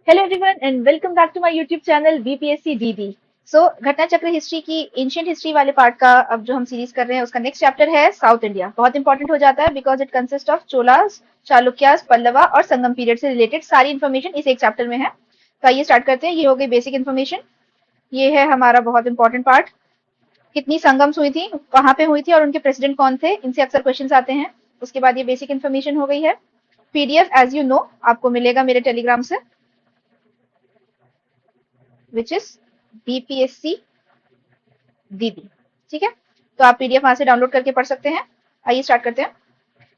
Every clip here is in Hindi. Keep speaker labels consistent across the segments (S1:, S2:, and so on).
S1: Hello everyone and welcome back to my YouTube channel BPSC DD. So घटना चक्र हिस्ट्री की एंशियंट हिस्ट्री वाले पार्ट का अब जो हम सीरीज कर रहे हैं उसका नेक्स्ट चैप्टर है साउथ इंडिया। बहुत इंपॉर्टेंट हो जाता है because it consist of Cholas, Chalukyas, Pallava और संगम पीरियड से रिलेटेड सारी इन्फॉर्मेशन इस एक चैप्टर में है। तो आइए स्टार्ट करते हैं। ये हो गई बेसिक इन्फॉर्मेशन। ये है हमारा बहुत इंपॉर्टेंट पार्ट। कितनी संगम्स हुई थी, कहाँ पे हुई थी और उनके प्रेसिडेंट कौन थे, इनसे अक्सर क्वेश्चन आते हैं। उसके बाद ये बेसिक इन्फॉर्मेशन हो गई है। पीडीएफ एज यू नो आपको मिलेगा मेरे टेलीग्राम से, विच इज बीपीएससी दीदी। ठीक है, तो आप पीडीएफ वहां से डाउनलोड करके पढ़ सकते हैं। आइए स्टार्ट करते हैं।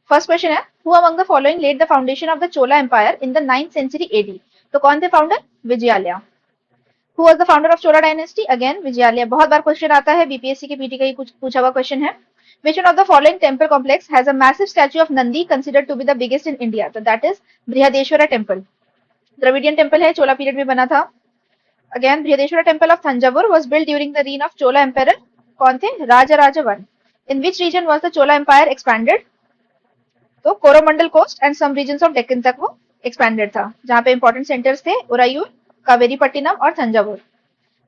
S1: फर्स्ट क्वेश्चन है, who among the following led the foundation of the Chola empire in the 9th century AD. तो कौन थे founder? Vijayalaya. Who was the founder of Chola dynasty? Again Vijayalaya. बहुत बार क्वेश्चन आता है, बीपीएससी के पीटी का ही कुछ पूछा हुआ क्वेश्चन है। Which one of the following temple complex has a massive statue of Nandi considered to be the biggest in India? तो that is Brihadeeswara temple. Dravidian temple है, चोला पीरियड में बना था। Again, Brihadeshwara temple of Thanjavur was built during the reign of Chola emperor. कौन थे? Rajaraja I. In which region was the Chola empire expanded? तो Coromandel coast and some regions of Deccan तक वो एक्सपैंडेड था, जहां पे इंपॉर्टेंट सेंटर्स थे उरायूर, कावेरीपट्टिनम और तंजावुर।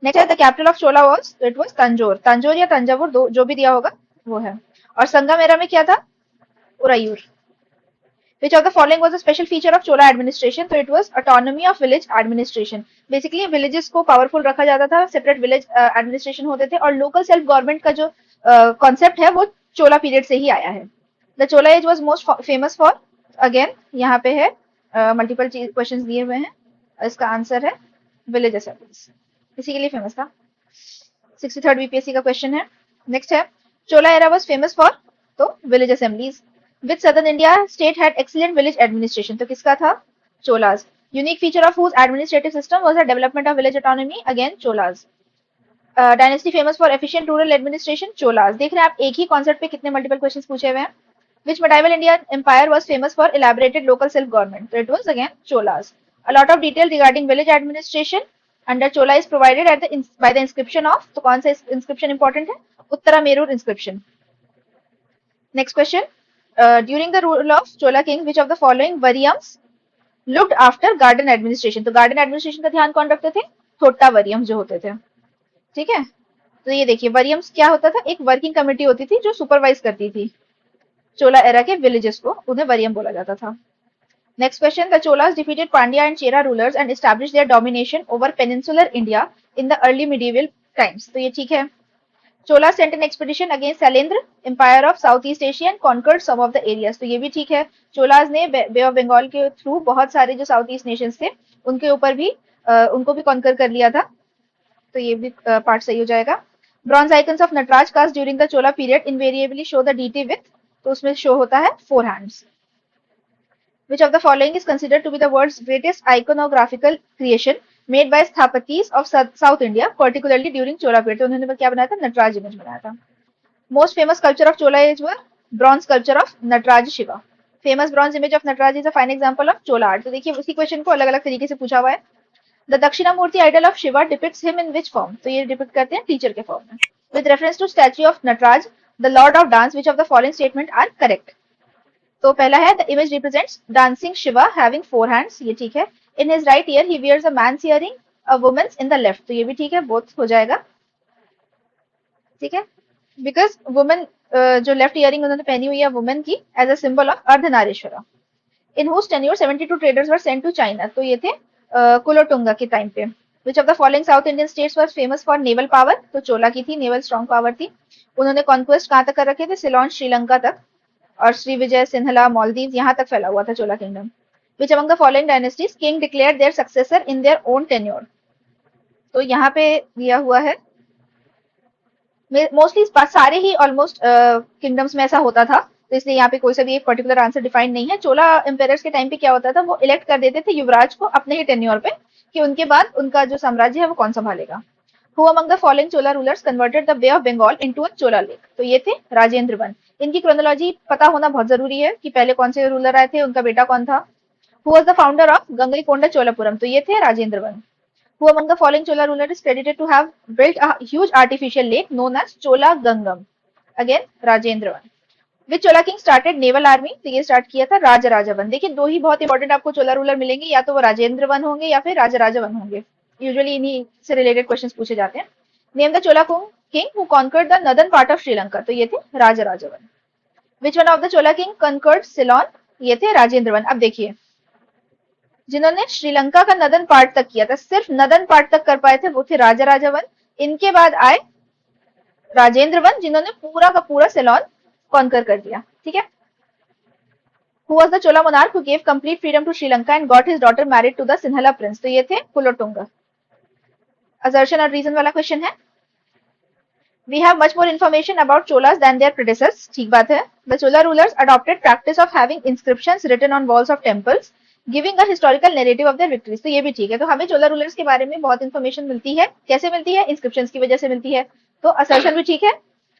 S1: नेक्स्ट है the capital of Chola was, तो इट वाज तंजोर। तंजोर या तंजावुर जो भी दिया होगा वो है। और संगम एरा में क्या था? उरायूर। Which of the following was a special feature of Chola administration? So it was autonomy of village administration. Basically villages को powerful रखा जाता था, separate village administration होते थे और local self government का जो concept है वो चोला पीरियड से ही आया है। The Chola age was most famous for, again यहाँ पे है मल्टीपल क्वेश्चंस दिए हुए हैं, इसका आंसर है विलेज असेंबलीज, इसी के लिए फेमस था। 63rd बीपीएससी का क्वेश्चन है। नेक्स्ट है, Chola era was famous for, तो village assemblies. Which southern India state had excellent village administration? तो किसका था? Cholas. Unique feature of whose administrative system was the development of village autonomy? Again Cholas. Dynasty famous for efficient rural administration? Cholas. देख रहे हैं आप एक ही कॉन्सेप्ट पे कितने मल्टीपल क्वेश्चंस पूछे हुए हैं। Which medieval Indian empire was famous for elaborated local self-government? So it was again Cholas. A lot of detail regarding village administration under Chola is provided at by the inscription of, तो कौन सा inscription important है? Uttara Merur inscription. Next question. During the rule of Chola kings, which of the following variums looked after garden administration? तो garden administration का ध्यान कौन रखते थे? थोट्टा वरियम जो होते थे। ठीक है, तो ये देखिए वरियम्स क्या होता था, एक वर्किंग कमेटी होती थी जो सुपरवाइज करती थी चोला एरा के विलेजेस को, उन्हें वरियम बोला जाता था। Next question, the Cholas defeated Pandya and Chera rulers and established their domination over peninsular India in the early medieval times. तो ये ठीक है। Chola sent an expedition against Shailendra empire of South East Asia and conquered some of the areas. तो ये भी ठीक है। चोलास ने बे ऑफ बंगाल के थ्रू बहुत सारे जो साउथ ईस्ट नेशंस थे उनके ऊपर भी उनको भी कॉन्कर कर लिया था, तो ये भी पार्ट सही हो जाएगा। Bronze icons of Nataraja cast during the Chola period invariably show the deity with, तो उसमें शो होता है 4 hands. Which of the following is considered to be the world's greatest iconographical creation made by स्थापतीज of South India, particularly during Chola period? तो उन्होंने क्या बनाया था? नटराज इमेज बनाया था। Most famous sculpture of Chola age were bronze sculpture of Nataraj Shiva. Famous bronze image of Nataraj is a fine example of Chola art. तो देखिए उसी क्वेश्चन को अलग अलग तरीके से पूछा हुआ है। The Dakshinamurti idol of Shiva depicts him in which form? तो ये डिपिक्ट करते हैं टीचर के फॉर्म में। With reference to statue of Nataraj, the lord of dance, which of the following statement are correct? तो पहला है the image represents dancing Shiva having 4 hands, ये ठीक है। In his right ear he wears a man's earring, a woman's in the left, तो ये भी ठीक है, बोथ हो जाएगा। ठीक है, बिकॉज वुमेन जो लेफ्ट इयरिंग उन्होंने पहनी हुई है वुमेन की, as a symbol of Ardhanarishvara. In whose tenure 72 traders were sent to China, तो ये थे कुलोटुंगा के टाइम पे। Which of the following South Indian states were famous for naval power? तो चोला की थी, नेवल स्ट्रॉन्ग पावर थी। उन्होंने कॉन्क्वेस्ट कहाँ तक कर रखे थे? सिलोन श्रीलंका तक, और श्रीविजय, सिन्हला, मालदीव यहाँ तक फैला हुआ था Chola kingdom. Which among the following dynasties king declare their successor in their own tenure? तो यहाँ पे दिया हुआ है, मोस्टली सारे ही ऑलमोस्ट किंगडम्स में ऐसा होता था, तो इसलिए यहाँ पे कोई सा भी एक पर्टिकुलर आंसर डिफाइन नहीं है। चोला एम्पायर्स के टाइम पे क्या होता था, वो इलेक्ट कर देते थे युवराज को अपने ही टेन्योर पे कि उनके बाद उनका जो साम्राज्य है वो कौन संभालेगा। Who among the following Chola rulers converted the Bay of Bengal into a Chola lake? तो ये थे राजेंद्र वन। इनकी क्रोनोलॉजी पता होना बहुत जरूरी है कि पहले कौन से रूलर आए थे, उनका बेटा कौन था। Who was the founder of Gangaikonda Cholapuram? तो ये थे Rajendra one. Who among the following Chola ruler is credited to have built a huge artificial lake known as Chola Gangam? Again, Rajendra One. Which Chola king started naval army, तो ये स्टार्ट किया था राजराजा वन। देखिए दो ही बहुत इंपॉर्टेंट आपको चोला रूलर मिलेंगे, या तो वो राजेंद्र वन होंगे या फिर राजराजा वन होंगे। यूजुअली इन्हीं से रिलेटेड क्वेश्चंस पूछे जाते हैं। Name the Chola king who conquered the northern part of Sri Lanka, तो ये थे Rajaraja one. Which one of the Chola king conquered Ceylon, ये थे राजेंद्र वन। अब देखिए जिन्होंने श्रीलंका का नदर्न पार्ट तक किया था, सिर्फ नदर्न पार्ट तक कर पाए थे, वो थे राजराजा वन। इनके बाद आए राजेंद्र वन, जिन्होंने पूरा का पूरा सिलोन कॉन्कर कर दिया। ठीक है। Who was the Chola monarch who gave complete freedom to Sri Lanka and got his daughter married to the Sinhala prince? तो ये थे कुलोटुंगा। Assertion और reason वाला क्वेश्चन है। We have much more information about Cholas than their predecessors. ठीक बात है। The Chola rulers adopted practice of having inscriptions written on walls of temples, giving a historical narrative of their victories. तो ये भी ठीक है। तो हमें चोला रूलर्स के बारे में बहुत इंफॉर्मेशन मिलती है। कैसे मिलती है? इंस्क्रिप्शंस की वजह से मिलती है। तो असर्शन भी ठीक है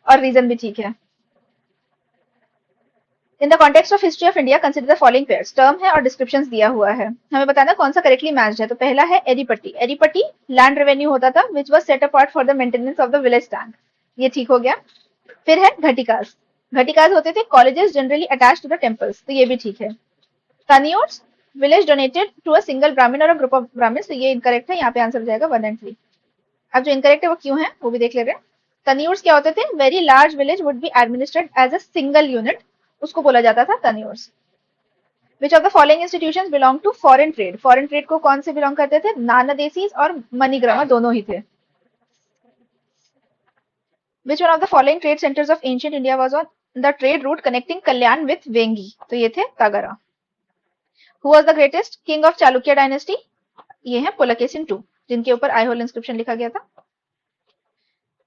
S1: और रीजन भी ठीक है। In the context of history of India consider the following pairs. Term है और डिस्क्रिप्शंस दिया हुआ है, हमें बताना कौन सा करेक्टली मैच्ड है। तो पहला है एरीपट्टी। एरीपट्टी लैंड रेवेन्यू होता था which was set apart for the maintenance of the village tank, ये ठीक हो गया। फिर है घटिकास। घटिकास होते थे colleges generally attached to the temples, तो ये भी ठीक है। Taniyurs village donated to a single Brahmin और अ ग्रुप ऑफ ब्राह्मण्स, तो ये इनकरेक्ट है। यहाँ पे आंसर हो जाएगा 1 and 3। अब जो इनकरेक्ट है वो क्यों है वो भी देख ले रहे हैं। तनियोर्स क्या होते थे? Very large village would be administered as a single unit, उसको बोला जाता था taniyurs. Which of the following institutions belong to foreign trade. Foreign trade को कौन से बिलोंग करते थे? नानादेसीज और मनीग्रामा दोनों ही थे। Which one of the following trade centres of ancient India was on the trade route connecting Kalyan with Vengi, तो ये थे Tagara. Who was the greatest king of Chalukya dynasty? ये है पुलकेशिन II, जिनके ऊपर आईहोल इंस्क्रिप्शन लिखा गया था।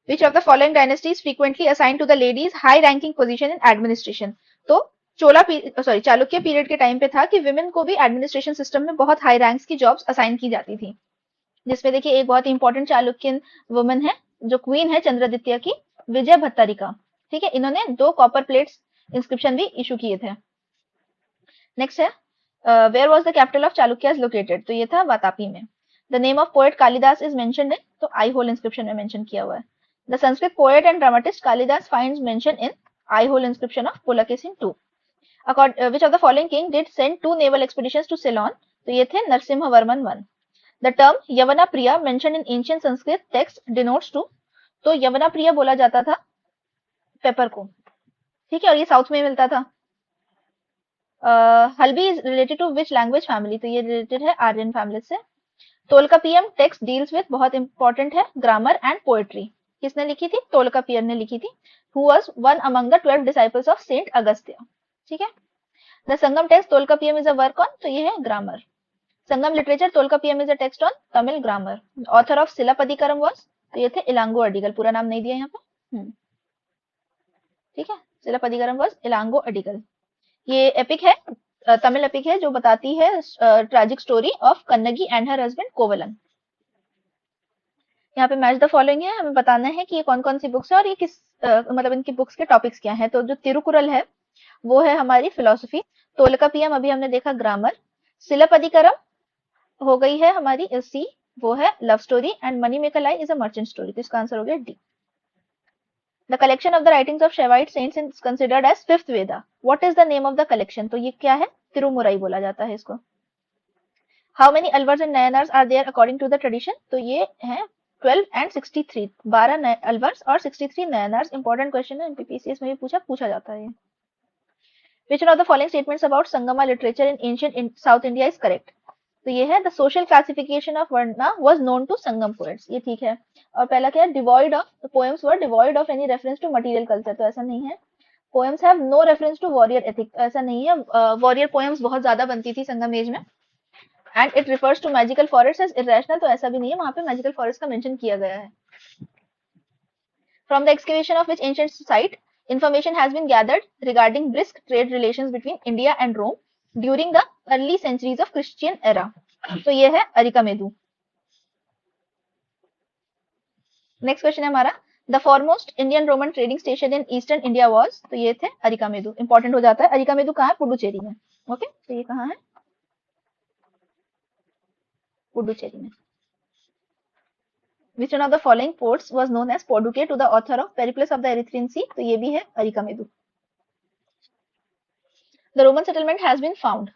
S1: Which of the following dynasties frequently assigned to the ladies high ranking position in administration? तो चालुक्य पीरियड के टाइम पे था कि विमेन को भी एडमिनिस्ट्रेशन सिस्टम में बहुत हाई रैंक्स की जॉब्स असाइन की जाती थी, जिसमें देखिए एक बहुत इंपॉर्टेंट चालुक्यन वुमन है जो क्वीन है चंद्रदित्य की, विजय भट्टारिका। ठीक है, इन्होंने 2 कॉपर प्लेट्स इंस्क्रिप्शन भी इशू किए थे। नेक्स्ट है where was the capital of Chalukyas located? तो ये था वातापी में। The name of poet Kalidasa is mentioned in, तो आई होल इंस्क्रिप्शन में मेंशन किया हुआ है। The Sanskrit poet and dramatist Kalidasa finds mention in Aihole inscription of Pulakeshin II। Which of the following king did send 2 naval expeditions to Ceylon? तो ये थे नरसिम्हवर्मन I। The term यवना Priya mentioned in ancient Sanskrit text denotes to, तो यवना प्रिया बोला जाता था पेपर को। ठीक है, और ये साउथ में मिलता था। Halbi is related to which language family? तो ये रिलेटेड है आर्यन फैमिली से। तोलकापियम टेक्स्ट डील्स विद, बहुत इंपॉर्टेंट है, ग्रामर एंड पोएट्री। किसने लिखी थी? तोलकापियर ने लिखी थी। Who was one among the 12 disciples of saint Agastya. ठीक है। The Sangam text Tolkappiyam is a work on, तो ये है grammar. Sangam literature Tolkappiyam is a text on Tamil grammar. Author of सिलापदिकारम was, तो ये थे इलांगो अडिगल, पूरा नाम नहीं दिया यहाँ पे। ठीक है, सिलापदिकारम वाज इलांगो अडिगल। ये एपिक है, तमिल एपिक है जो बताती है tragic story of Kannagi and her husband Kovalan. यहाँ पे मैच द फॉलोइंग है, हमें बताना है कि ये कौन कौन सी बुक्स है और ये किस मतलब इनकी बुक्स के टॉपिक्स क्या हैं। तो जो तिरुकुरल है वो है हमारी फिलोसफी, तोलकापियम अभी हमने देखा ग्रामर, सिलपदिकरम हो गई है हमारी सी, वो है love story, and Manimekalai is a merchant story, तो इसका आंसर हो गया D. The collection of the writings of Shaivite saints is considered as 5th Veda. What is the name of the collection? तो ये क्या है? तिरुमुराई बोला जाता है इसको। How many Alvars and Nayanars are there according to the tradition? तो ये है 12 एंड 63, 12 अलवर्स और 63 नयनार्स। इंपॉर्टेंट क्वेश्चन है, एमपीपीसीएस में भी पूछा जाता है। Which one of the following statements about Sangama literature in ancient South India is correct? तो ये है the social classification of Varna was known to Sangam poets, ये ठीक है। और पहला क्या है? devoid of, the poems were devoid of any reference to material culture, तो ऐसा नहीं है। poems have no reference to warrior ethic, तो ऐसा नहीं है। warrior poems बहुत ज्यादा बनती थी संगम एज में। and it refers to magical forests as irrational, तो ऐसा भी नहीं है, वहां पे magical forest का mention किया गया है। from the excavation of which ancient site information has been gathered regarding brisk trade relations between India and Rome during the early centuries of Christian era? तो ये है अरिकामेदु। नेक्स्ट क्वेश्चन है हमारा, the foremost Indian Roman trading station in eastern India was, तो ये थे अरिकामेदु। इंपॉर्टेंट हो जाता है। अरिकामेदु कहाँ है? पुडुचेरी में। ओके, तो ये कहाँ है? पुडुचेरी में। Which one of the following ports was known as Poduke to the author of Pericles of the Erythraean Sea? तो ये भी है Arikamedu. The Roman settlement has been found,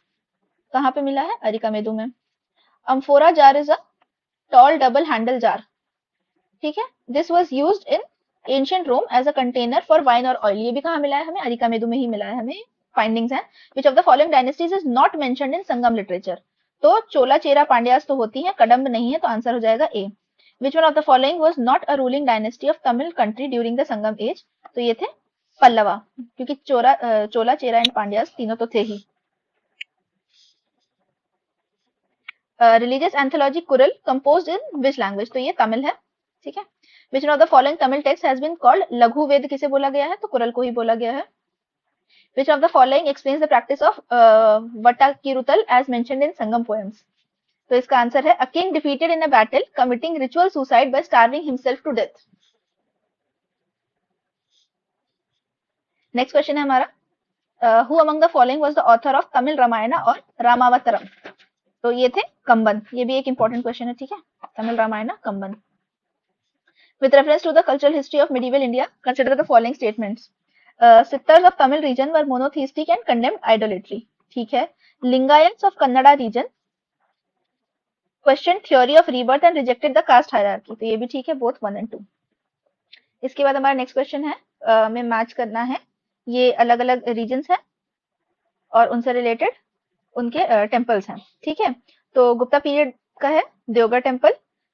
S1: कहाँ पे मिला है? अरिकामेदु में। Amphora jar is a tall double handle jar, ठीक है। This was used in ancient Rome as a container for wine और ऑयल, ये भी कहाँ मिला है? हमें अरिकामेदु में ही मिला है, हमें फाइंडिंग्स हैं। विच of the following dynasties is not mentioned in Sangam literature, तो चोला चेरा पांड्यास तो होती है, कदम्ब नहीं है, तो आंसर हो जाएगा A. Which one of the following was not a ruling dynasty of Tamil country during the Sangam age, तो ये थे पल्लवा, क्योंकि चोला चेरा एंड पांड्यास तीनों तो थे ही। Religious anthology Kural composed in which language, तो ये तमिल है, ठीक है। Which one of the following Tamil text has been called Laghu Veda, किसे बोला गया है? तो कुरल को ही बोला गया है। Which of the following explains the practice of vattakirutal as mentioned in Sangam poems, तो इसका आंसर है a king defeated in a battle committing ritual suicide by starving himself to death. Next question है हमारा, who among the following was the author of Tamil Ramayana और रामावतरम, तो ये थे कंबन, ये भी एक इंपॉर्टेंट क्वेश्चन है, ठीक है। Tamil Ramayan कंबन। With reference to the cultural history of medieval India, consider the following statements. Sittars of Tamil region were monotheistic and condemned idolatry. ठीक है. Lingayats of Kannada region questioned theory of rebirth and rejected the caste hierarchy. तो ये भी ठीक है, both 1 and 2. इसके बाद हमारा नेक्स्ट क्वेश्चन है, हमें मैच करना है, ये अलग अलग रीजन्स हैं और उनसे रिलेटेड उनके टेम्पल्स हैं, ठीक है। तो गुप्ता पीरियड का है देवगढ़ टेम्पल,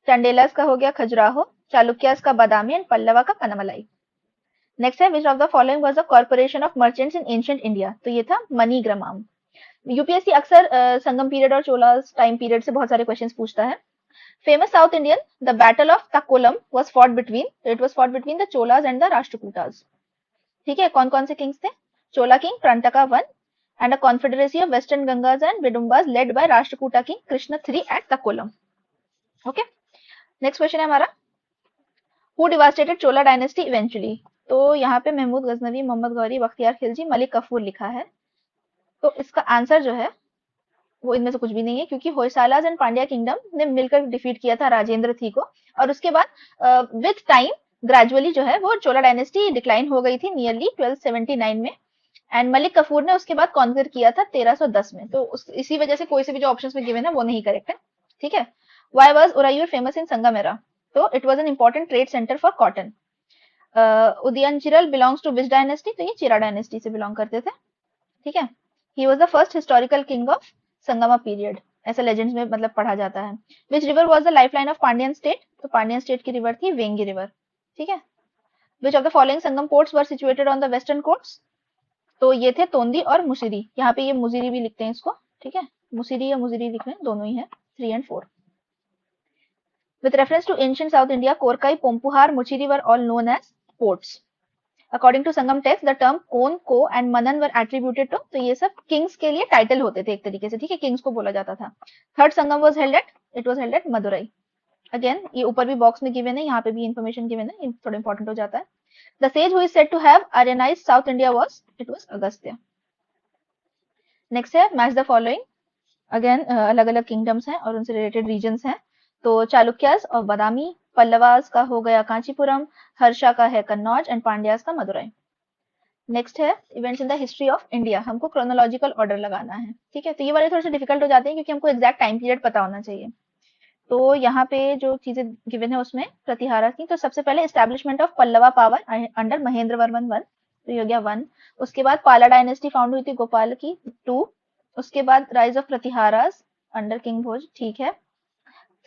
S1: चंडेलास का हो गया खजुराहो, चालुक्यास का बादामी एंड पल्लवा का कनमलाई। नेक्स्ट है which of the following was the corporation of merchants in ancient India, तो ये था मनीग्रामम। यूपीएससी अक्सर संगम पीरियड और चोलास टाइम पीरियड से बहुत सारे क्वेश्चंस पूछता है। Famous South Indian the battle of Takkolam was fought between, तो it was fought between the Cholas and the Rashtrakutas, ठीक है। कौन कौन से किंग्स थे? Chola king Parantaka 1 and a confederacy of western Gangas and Vidumbas led by Rashtrakuta king Krishna III at Takolam. Okay. Next question है हमारा, who devastated Chola dynasty eventually? तो यहाँ पे महमूद गजनवी, मोहम्मद गौरी, बख्तियार खिलजी, मलिक कफूर लिखा है, तो इसका आंसर जो है वो इनमें से कुछ भी नहीं है, क्योंकि होयसालास एंड पांड्या किंगडम ने मिलकर डिफीट किया था राजेंद्र थी को, और उसके बाद विथ टाइम ग्रेजुअली जो है वो चोला डायनेस्टी डिक्लाइन हो गई थी नियरली 1279 में, एंड मलिक कफूर ने उसके बाद कॉन्कर किया था 1310 में, तो इसी वजह से कोई से भी जो ऑप्शंस में गिवन है वो नहीं करेक्ट है, ठीक है। Why was Uraiyur famous in Sangam era? तो it was an important trade centre for cotton. Udiyanjeral belongs to which dynasty? तो ये चिरा डायनेस्टी से बिलोंग करते थे, ठीक है। He was the first historical king of Sangam period, ऐसा लेजेंड्स में मतलब पढ़ा जाता है। Which river was the lifeline of Pandyan state? तो पांड्यन स्टेट की रिवर थी वेंगी रिवर, ठीक है। Which of the following Sangam ports were situated on the western coast? तो ये थे तोंदी और मुसिरी, यहाँ पे ये मुजिरी भी लिखते हैं इसको, ठीक है। मुसिरी या मुजिरी लिख रहे हैं, दोनों ही है, 3 and 4. With reference to ancient South India, Korkai, Pompuhar, Muchiri were all known as ports. According to Sangam text, the term Kon, Ko and Manan were attributed to, तो ये सब किंग्स के लिए टाइटल होते थे एक तरीके से, ठीक है, किंग्स को बोला जाता था। Third Sangam was held at, it was held at Madurai. Again ये ऊपर भी बॉक्स में गिवन है, यहाँ पे भी इंफॉर्मेशन गिवन है, थोड़ा इंपॉर्टेंट हो जाता है। The sage who is said to have Aryanized South India it was Agastya. Next है match the following. Again अलग अलग किंगडम्स हैं और उनसे रिलेटेड रीजन्स हैं। तो चालुक्यास और बादामी, पल्लवास का हो गया कांचीपुरम, हर्षा का है कन्नौज एंड पांड्यास का मदुरई। नेक्स्ट है events in the history of India, हमको क्रोनोलॉजिकल ऑर्डर लगाना है, ठीक है। तो ये वाले थोड़े से डिफिकल्ट हो जाते हैं क्योंकि हमको एग्जैक्ट टाइम पीरियड पता होना चाहिए। तो यहाँ पे जो चीजें गिवन है उसमें प्रतिहारा की, तो सबसे पहले establishment of Pallava power under Mahendra Varman 1, तो ये हो गया 1। उसके बाद पाला डायनेस्टी फाउंड हुई थी गोपाल की 2। उसके बाद rise of Pratiharas under king Bhoja, ठीक है,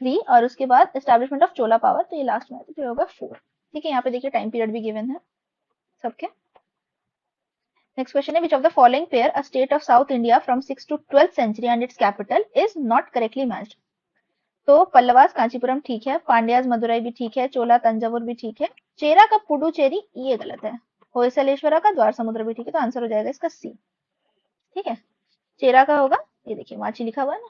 S1: 3। और उसके बाद एस्टेब्लिशमेंट ऑफ चोला पावर, तो ये लास्ट में तो होगा 4, ठीक है। यहाँ पे देखिए टाइम पीरियड भी गिवन है सबके। नेक्स्ट क्वेश्चन है which of the following pair a state of south India from 6th to 12th century and its capital is not correctly matched? तो पल्लवास कांचीपुरम ठीक है, पांड्यास मदुरई भी ठीक है, चोला तंजावुर भी ठीक है, चेरा का पुडुचेरी ये गलत है, होयसलेश्वरा का द्वार समुद्र भी ठीक है, तो आंसर हो जाएगा इसका सी, ठीक है। चेरा का होगा ये देखिए वाची लिखा हुआ है ना।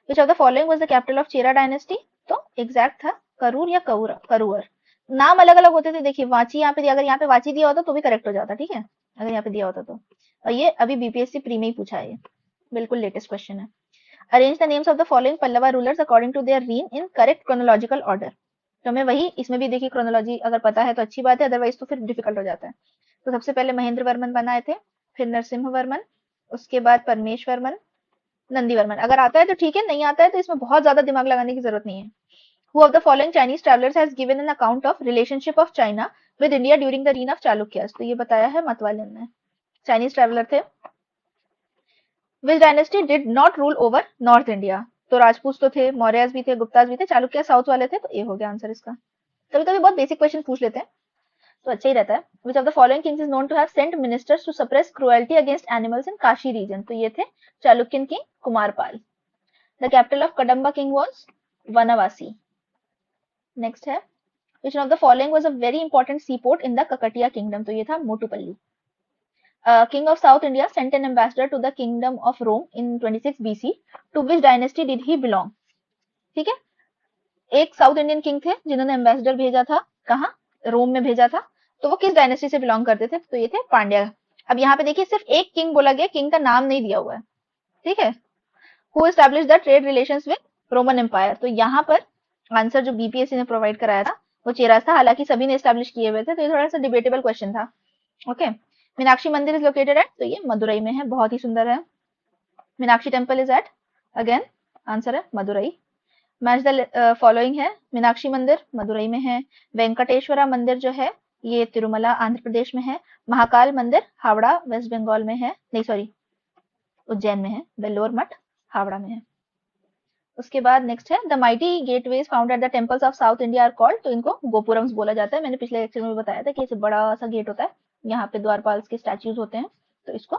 S1: विच of the following was the capital of Chera dynasty? तो एग्जैक्ट था करूर या करूर, नाम अलग अलग होते थे। देखिए वाची यहाँ पे, अगर यहाँ पे वाची दिया होता तो भी करेक्ट हो जाता, ठीक है, अगर यहाँ पे दिया होता तो। और ये अभी बीपीएससी प्री में ही पूछा है, ये बिल्कुल लेटेस्ट क्वेश्चन है। Arrange the names of the following Pallava rulers according to their reign in correct chronological order. तो हमें वही इसमें भी देखिए क्रोनोलॉजी अगर पता है तो अच्छी बात है, अदरवाइज तो फिर डिफिकल्ट हो जाता है। तो सबसे पहले महेंद्र वर्मन बनाए थे, फिर नरसिम्हा वर्मन, उसके बाद परमेश्वरमन, नंदीवर्मन। अगर आता है तो ठीक है, नहीं आता है तो इसमें बहुत ज्यादा दिमाग लगाने की जरूरत नहीं है। Who of the following Chinese travelers has given an account of relationship of China with India during the reign of Chalukyas? तो ये बताया है मतवालिन ने। चाइनीज ट्रैवलर थे। Which dynasty did not rule over North India? तो राजपूत तो थे, मौर्यस भी थे, गुप्तास भी थे, चालुक्य साउथ वाले थे, तो ये हो गया आंसर इसका। कभी कभी बहुत बेसिक क्वेश्चन पूछ लेते हैं तो अच्छा ही रहता है। Which of the following kings is known to have sent ministers to suppress cruelty against animals in Kashi region? तो ये थे Chalukyan king Kumarpal. The capital of Kadamba king was Vanavasi. Next है which one of the following was a very important seaport in the Kakatiya kingdom? तो ये था Motupalli. King of South India sent an ambassador to the kingdom of Rome in 26 BC. To which dynasty did he belong? ठीक है, एक साउथ इंडियन किंग थे जिन्होंने एम्बेसडर भेजा था, कहाँ, रोम में भेजा था, तो वो किस डायनेस्टी से बिलोंग करते थे? तो ये थे पांड्या। अब यहाँ पे देखिए सिर्फ एक किंग बोला गया, किंग का नाम नहीं दिया हुआ है, ठीक है। Who established the trade relations with Roman empire? तो यहाँ पर आंसर जो बीपीएससी ने प्रोवाइड कराया था वो चेरास था, हालांकि सभी ने एस्टैब्लिश किए हुए थे, तो ये थोड़ा सा डिबेटेबल क्वेश्चन था। ओके, मीनाक्षी मंदिर इज लोकेटेड एट, तो ये मदुरई में है, बहुत ही सुंदर है। Meenakshi temple is at, again answer है मदुरई। मैच द फॉलोइंग है, मीनाक्षी मंदिर मदुरई में है, वेंकटेश्वरा मंदिर जो है ये तिरुमला आंध्र प्रदेश में है, महाकाल मंदिर हावड़ा वेस्ट बंगाल में है, नहीं सॉरी उज्जैन में है, बेल्लोर मठ हावड़ा में है। उसके बाद नेक्स्ट है the mighty gateways found at the temples of south India are called, तो इनको गोपुरम्स बोला जाता है। मैंने पिछले लेक्चर में बताया था कि इसे बड़ा सा गेट होता है, यहाँ पे द्वारपाल के स्टैच्यूज होते हैं, तो इसको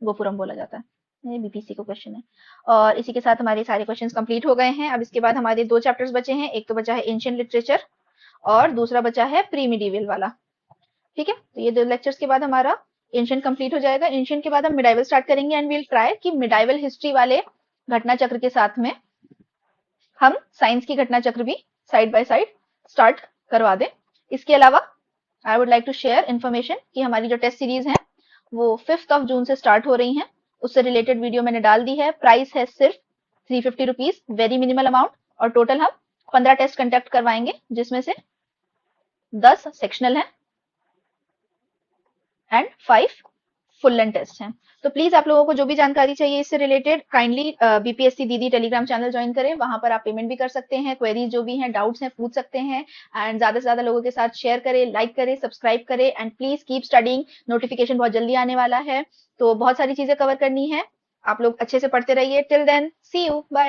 S1: गोपुरम बोला जाता है। ये बीपीसी का क्वेश्चन है। और इसी के साथ हमारे सारे क्वेश्चंस कंप्लीट हो गए हैं। अब इसके बाद हमारे दो चैप्टर्स बचे हैं, एक तो बचा है एंशिएंट लिटरेचर और दूसरा बचा है प्री मिडीवल वाला, ठीक है। तो ये दो लेक्चर्स के बाद हमारा एंशिएंट कंप्लीट हो जाएगा। एंशिएंट के बाद हम मिडाइवल स्टार्ट करेंगे एंड वील ट्राई कि मिडाइवल हिस्ट्री वाले घटना चक्र के साथ में हम साइंस की घटना चक्र भी साइड बाय साइड स्टार्ट करवा दें। इसके अलावा I would like to share information कि हमारी जो टेस्ट सीरीज है वो 5 जून से स्टार्ट हो रही हैं, उससे रिलेटेड वीडियो मैंने डाल दी है। प्राइस है सिर्फ 350 रुपीज, वेरी मिनिमल अमाउंट, और टोटल हम 15 टेस्ट कंडक्ट करवाएंगे जिसमें से 10 सेक्शनल हैं एंड 5 फुल लेंथ टेस्ट हैं। तो प्लीज आप लोगों को जो भी जानकारी चाहिए इससे रिलेटेड काइंडली बीपीएससी दीदी टेलीग्राम चैनल ज्वाइन करें, वहां पर आप पेमेंट भी कर सकते हैं, क्वेरीज जो भी हैं, डाउट्स हैं, पूछ सकते हैं। एंड ज्यादा से ज्यादा लोगों के साथ शेयर करें, लाइक करें, सब्सक्राइब करें and please keep studying. Notification बहुत जल्दी आने वाला है, तो बहुत सारी चीजें कवर करनी है। आप लोग अच्छे से पढ़ते रहिए। Till then see you, bye.